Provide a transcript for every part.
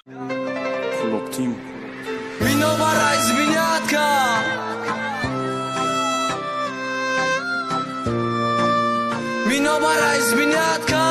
Хлоптим. Миновара избинятка. Миновара избинятка.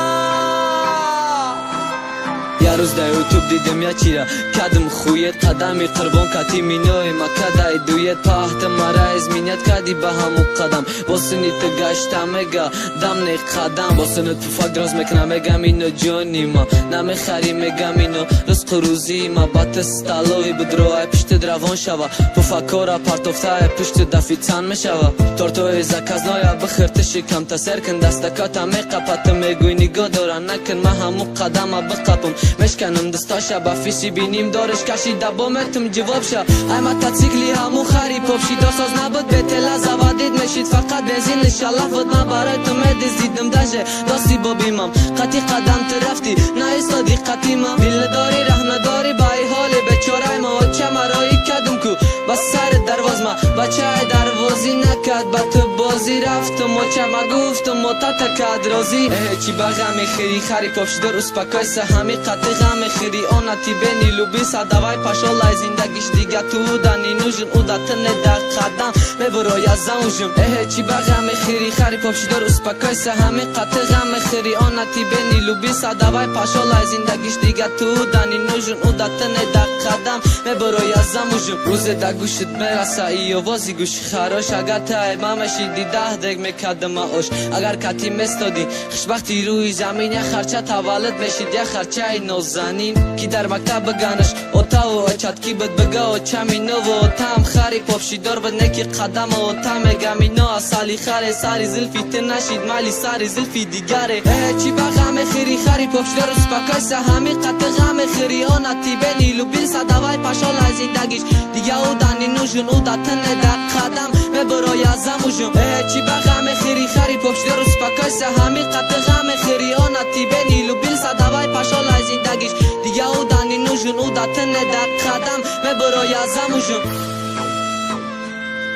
Я روز در یوتیوب دیدم یا چیرا کدم خویت قدمی قربان کتی مینوی مکدای دویت پاهت مرا ازمینیت کدی به همو قدم باسنی تو گشتم مگا دم نی قدم باسن تو فاک دراز میکنم مگم اینو جانی ما نمیخری مگم اینو رزق روزی ما بات استالوی بدروای پشت دروان شوا تو فاکورا پارتوفتای پشت دفیتان میشوا تورتوی زکازنایا بخرتشی کم تسر کن دستکاتا میقپت میگوی نگاه دارن نکن ما همو قدم بقپم مشکنم دستاشا با فیسی بینیم دارش کشی دبامتم جواب شا ای متاسیکلی همو خری پاپشی داساز نبود به تلا زوادید میشید فقط بنزین انشالله ود ما براتم دیدم داشه داستی با بیمم قطی قدم ترفتی نه ایستادی قطی ما بیل داری رحم نداری با ای حال بچارای ما و چه مرایی کدم کو با سر درواز ما بچه دروازی نکد با تو بازی رفتم و چه ما گفتم و تا تکد رازی چی با غمی خیری خری پاپشی در اسپاکای سهمی قطی غمی خیری آناتی بینی لوبی سادوای پاشالای زندگیش دیگه تو دانی نوژن او دا تنه در قدم میبروی از زنوژم چی با غمی خیری خری پاپشی در اسپاکای سهمی قطی غمی خیری آناتی بینی لوبی سادوای پاشالای زندگیش دیگه تو دانی نوژن او دا تنه در قدم میبروی از زنوژم روز دا گوشت میرسه ای وازی گوش خراش اگر تا مامشی دی ده دگ میکدم آش اگر کتی مستادی خوشبختی روی زمین یا خرچه تولد میشید یا خرچه ای نازنین کی در مکتب بگنش اوتا و اچات کی بد بگا و چمی نو و تام خری پاپشی دار بد نکی قدم و تام گمی نو سالی خری ساری زلفی تنشید مالی ساری زلفی دیگره چی با غم خری خری پاپشی دار اسپاکای سهمی قط غم خری آناتی بینی لوبین صدوای پاشال از زندگیش دیگه او دانی نوژن او داتنه در قدم میبروی از زموژم چی با غم خری خری پاپشی دار اسپاکای سهمی قط غم خری آناتی بینی لوبین صدوای پاشال از زندگیش دیگه او دانی نوژن او داتنه در قدم میبروی از زموژم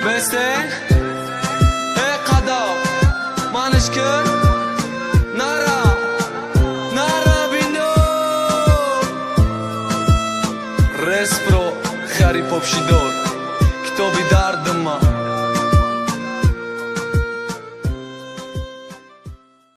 بسته قدا مانش کن نارا بینو رس پرو خری پاپشی دار کتابی در